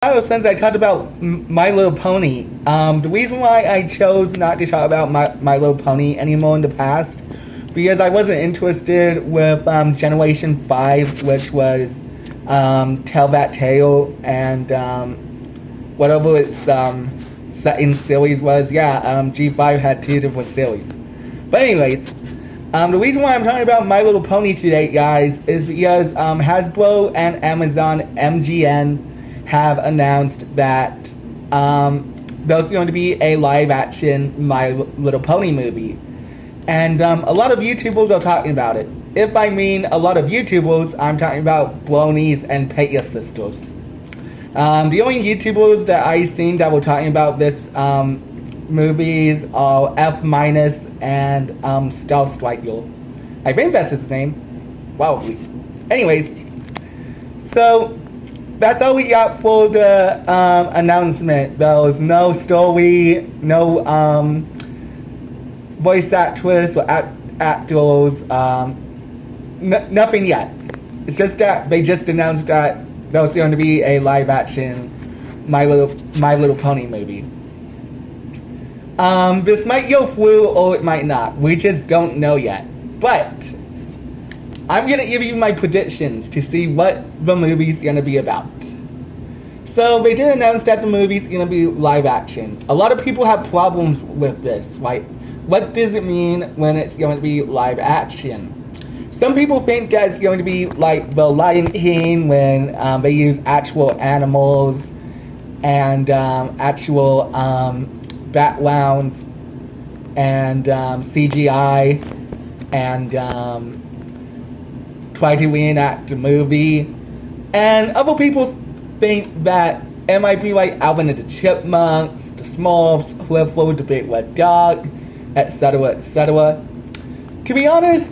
Since I talked about My Little Pony, the reason why I chose not to talk about My Little Pony anymore in the past, because I wasn't interested with Generation 5, which was Tell That Tale and whatever its setting series was. Yeah, G5 had two different series. But anyways, the reason why I'm talking about My Little Pony today, guys, is because Hasbro and Amazon MGN have announced that there's going to be a live-action My Little Pony movie. And a lot of YouTubers are talking about it. If I mean a lot of YouTubers, I'm talking about Bronies and Pegasisters. The only YouTubers that I've seen that were talking about this movies are F- and Star Striker. I think that's his name. Wow. Anyways, so that's all we got for the announcement. There was no story, no voice actress or actors, nothing yet. It's just that they just announced that there's going to be a live-action My Little Pony movie. This might go through or it might not. We just don't know yet. But I'm gonna give you my predictions to see what the movie's gonna be about. So they did announce that the movie's gonna be live action. A lot of people have problems with this. Like, what does it mean when it's going to be live action? Some people think that it's going to be like The Lion King when they use actual animals and actual backgrounds and CGI and try to reenact the movie. And other people think that it might be like Alvin and the Chipmunks, the Smurfs, Clifford, the Big Red Dog, etc., etc. To be honest,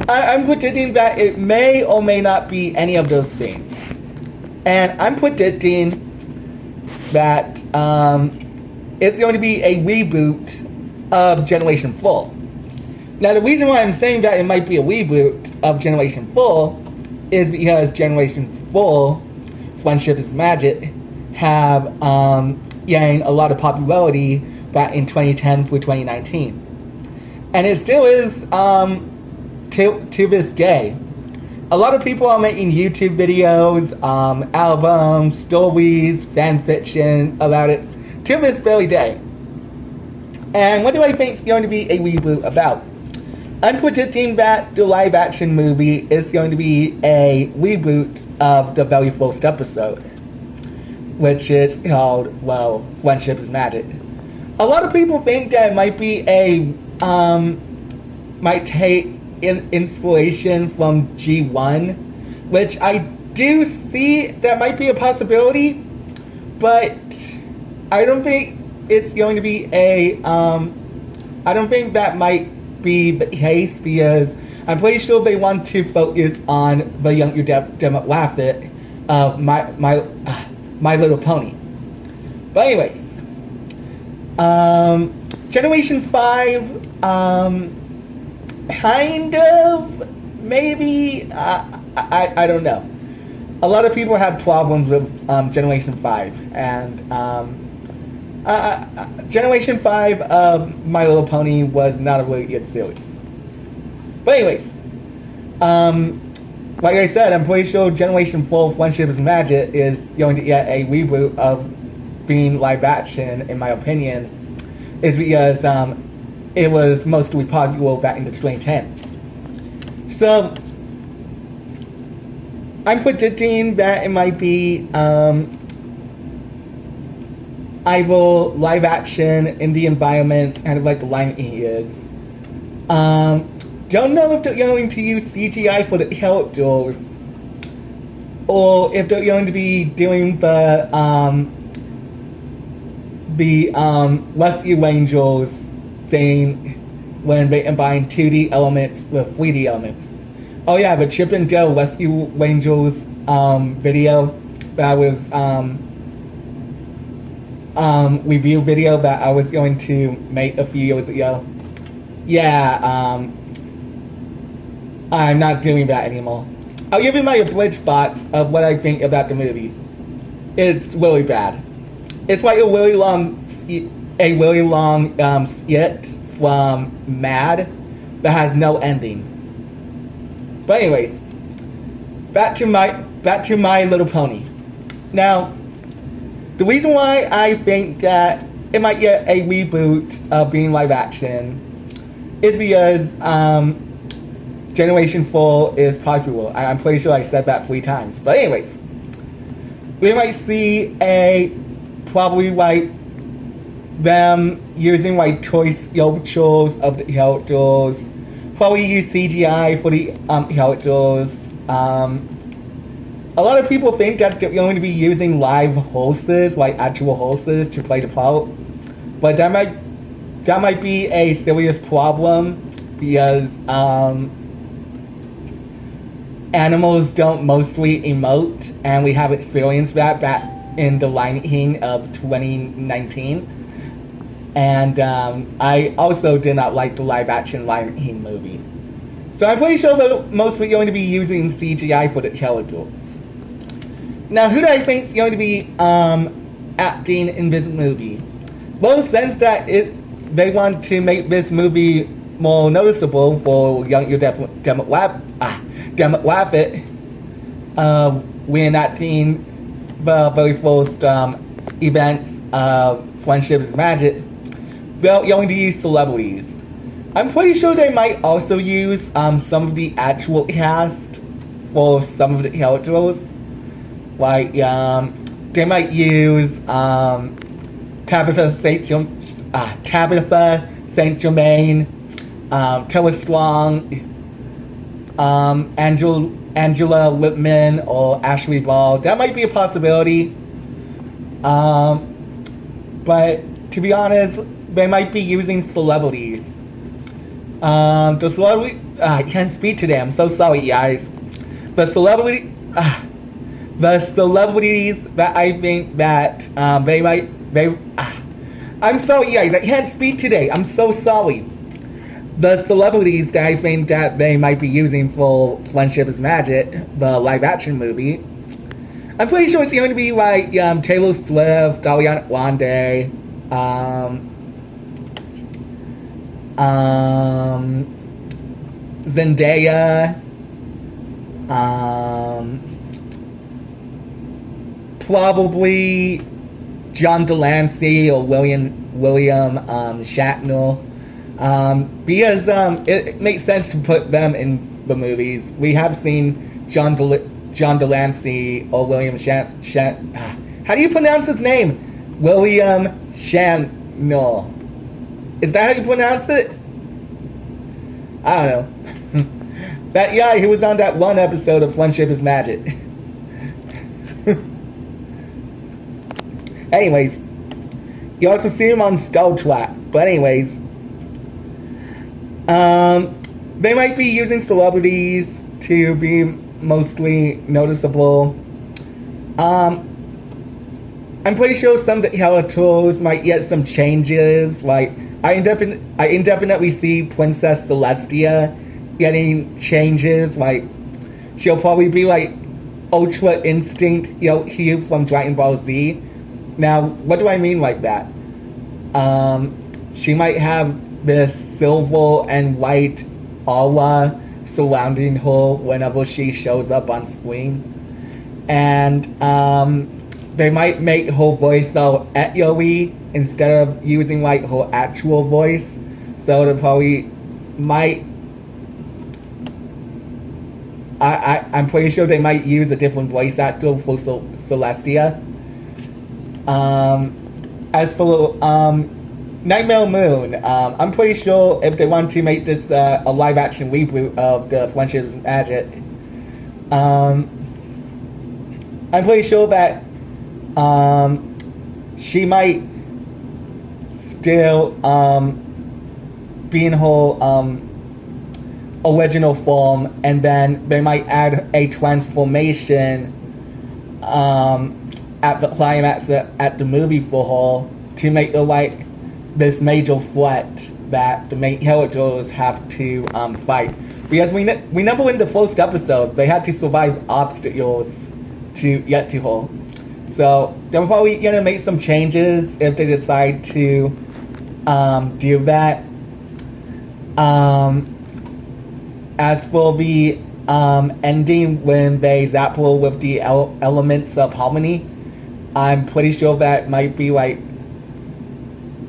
I'm predicting that it may or may not be any of those things. And I'm predicting that it's going to be a reboot of Generation 4. Now, the reason why I'm saying that it might be a reboot of Generation 4 is because Generation 4, Friendship is Magic, have gained a lot of popularity back in 2010 through 2019. And it still is to this day. A lot of people are making YouTube videos, albums, stories, fan fiction about it to this very day. And what do I think is going to be a reboot about? I'm predicting that the live action movie is going to be a reboot of the very first episode, which is called, well, Friendship is Magic. A lot of people think that it might be might take inspiration from G1, which I do see that might be a possibility, but I don't think it's going to be I don't think that might be the case, because I'm pretty sure they want to focus on the younger demographic of My Little Pony. But anyways, Generation 5, kind of, maybe, I don't know. A lot of people have problems with Generation 5, and Generation 5 of My Little Pony was not a really good series. But anyways, like I said, I'm pretty sure Generation 4 Friendship is Magic is going to get a reboot of being live action, in my opinion, is because it was mostly popular back in the 2010s. So, I'm predicting that it might be either live action in the environments, kind of like the Lion King is. Don't know if they're going to use CGI for the characters, or if they're going to be doing the Rescue Rangers thing when they combine 2D elements with 3D elements. Oh yeah, the Chip and Dale Rescue Rangers video that was review video that I was going to make a few years ago. Yeah, I'm not doing that anymore. I'll give you my abridged thoughts of what I think about the movie. It's really bad. It's like a really long skit from Mad that has no ending. But anyways, back to My Little Pony. Now, the reason why I think that it might get a reboot of being live action is because Generation 4 is popular. I'm pretty sure I said that 3 times. But anyways, we might see probably like them using like toy sculptures of the characters. Probably use CGI for the characters. A lot of people think that they're going to be using live horses, like actual horses, to play the part. But that might be a serious problem because animals don't mostly emote, and we have experienced that back in The Lion King of 2019. And I also did not like the live-action Lion King movie. So I'm pretty sure they're mostly going to be using CGI for the characters. Now, who do I think is going to be acting in this movie? Well, since that they want to make this movie more noticeable for younger demographic, reenacting the very first events of Friendship is Magic, they're going to use celebrities. I'm pretty sure they might also use some of the actual cast for some of the characters. Like, they might use Tabitha St. Germain, Taylor Strong, Angela Lippman, or Ashley Ball. That might be a possibility. But to be honest, they might be using celebrities. The celebrity, I can't speak today. I'm so sorry, guys. The celebrities that I think that I'm sorry, guys. I can't speak today. I'm so sorry. The celebrities that I think that they might be using for Friendship is Magic, the live-action movie, I'm pretty sure it's going to be like Taylor Swift, Ariana Grande, Zendaya, probably John Delancey or William Shatner. Because it makes sense to put them in the movies. We have seen John Delancey or William how do you pronounce his name? William Shatner. Is that how you pronounce it? I don't know. That guy who was on that one episode of Friendship is Magic. Anyways, you also see him on Star Trek. But anyways, they might be using celebrities to be mostly noticeable. I'm pretty sure some of the characters might get some changes. Like, I indefinitely see Princess Celestia getting changes. Like, she'll probably be like Ultra Instinct Hugh from Dragon Ball Z. Now, what do I mean like that? She might have this silver and white aura surrounding her whenever she shows up on screen. And they might make her voice so echoey instead of using like her actual voice. So they probably might I'm pretty sure they might use a different voice actor for Celestia. As for Nightmare Moon, I'm pretty sure if they want to make this a live-action reboot of the Friendship is Magic, I'm pretty sure that she might still be in her original form, and then they might add a transformation at the climax at the movie for her to make her like this major threat that the main characters have to fight. Because we remember in the first episode, they had to survive obstacles to get to her. So they're probably gonna make some changes if they decide to do that. As for the ending when they zapple with the elements of harmony, I'm pretty sure that might be like,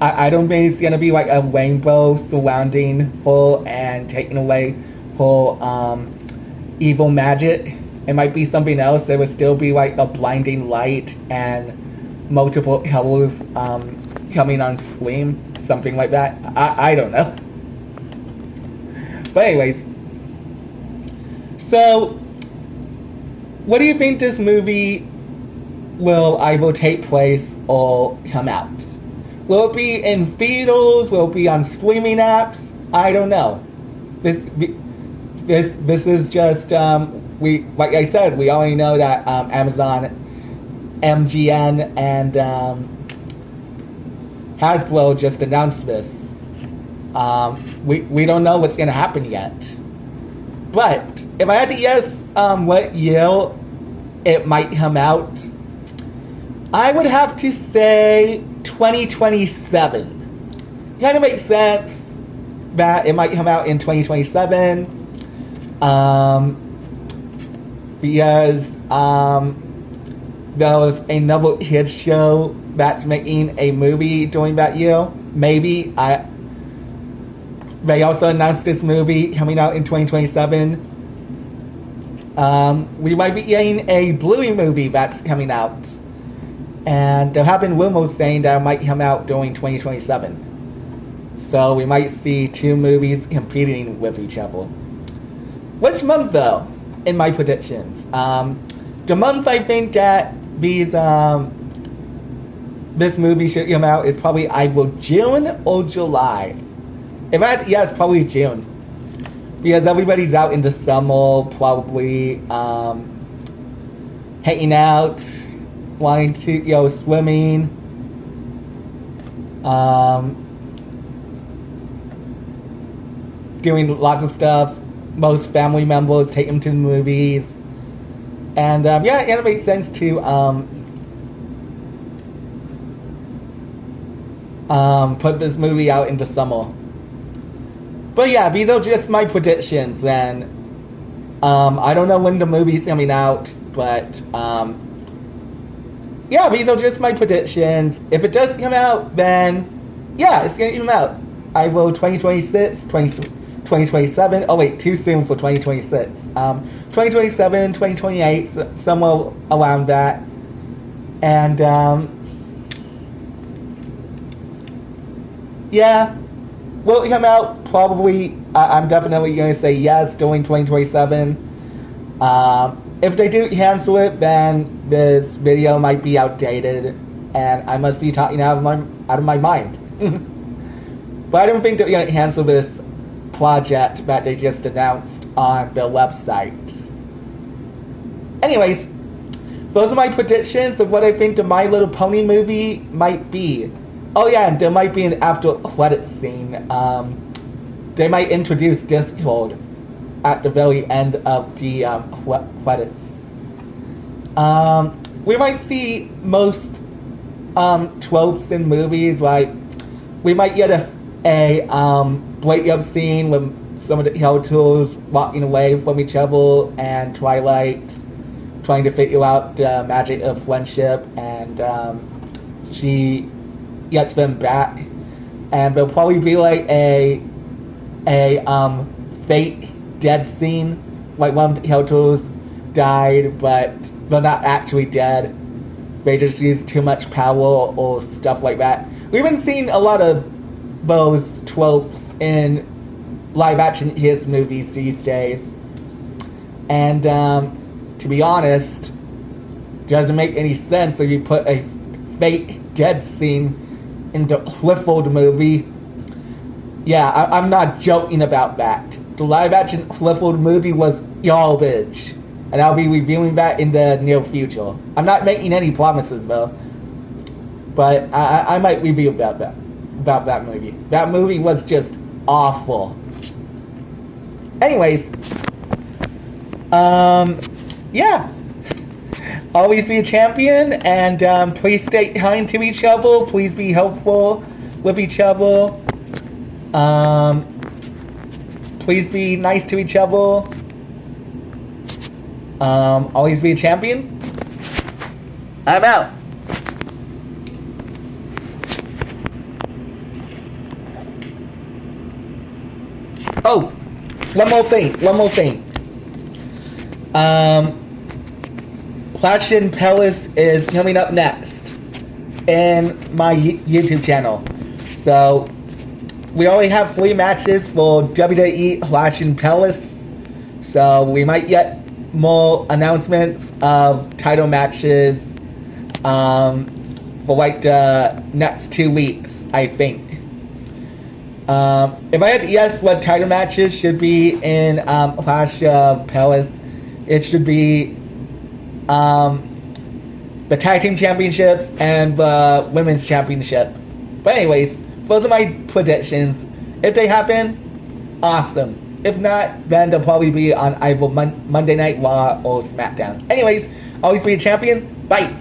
I don't think it's gonna be like a rainbow surrounding her and taking away her evil magic. It might be something else. There would still be like a blinding light and multiple colors coming on screen, something like that. I don't know. But anyways, so what do you think this movie will either take place or come out? Will it be in theaters? Will it be on streaming apps? I don't know. This is just like I said, we already know that Amazon, MGM, and Hasbro just announced this. We don't know what's gonna happen yet. But if I had to guess what year it might come out, I would have to say 2027. Kind of makes sense that it might come out in 2027. Because there was another hit show that's making a movie during that year. Maybe they also announced this movie coming out in 2027. We might be getting a Bluey movie that's coming out. And there have been rumors saying that it might come out during 2027. So we might see two movies competing with each other. Which month though, in my predictions? The month I think that this movie should come out is probably either June or July. If I had to guess, probably June. Because everybody's out in the summer, probably hanging out, wanting to go swimming, doing lots of stuff. Most family members take them to the movies, and yeah, it makes sense to put this movie out in the summer. But yeah, these are just my predictions, and I don't know when the movie's coming out, but yeah, these are just my predictions. If it does come out, then yeah, it's gonna come out. I will 2026, 2027. Oh wait, too soon for 2026. 2027, 2028, somewhere around that. And yeah, will it come out? Probably. I'm definitely going to say yes during 2027. If they do cancel it, then this video might be outdated, and I must be talking out of my mind. But I don't think they're going to cancel this project that they just announced on their website. Anyways, those are my predictions of what I think the My Little Pony movie might be. Oh yeah, and there might be an after credits scene. They might introduce Discord at the very end of the credits. We might see most tropes in movies, like we might get a break-up scene with some of the characters walking away from each other, and Twilight trying to figure out the magic of friendship, and she gets them back, and there'll probably be like a fake dead scene, like one of the characters died, but they're not actually dead. They just used too much power or stuff like that. We've been seeing a lot of those tropes in live-action kids movies these days, and to be honest, doesn't make any sense if you put a fake dead scene in the Clifford movie. Yeah, I'm not joking about that. The live-action Clifford movie was garbage, and I'll be reviewing that in the near future. I'm not making any promises though, but I might review about that movie. That movie was just awful. Anyways, yeah. always be a champion, and please stay kind to each other. Please be helpful with each other. Please be nice to each other. Always be a champion. I'm out. Oh, one more thing. Clash in Palace is coming up next in my YouTube channel. So, we already have 3 matches for WWE Clash in Palace. So, we might get more announcements of title matches for like the next 2 weeks, I think. If I had to guess what title matches should be in Clash of Palace, it should be the Tag Team Championships and the Women's Championship. But anyways, those are my predictions. If they happen, awesome. If not, then they'll probably be on either Monday Night Raw or SmackDown. Anyways, always be a champion. Bye.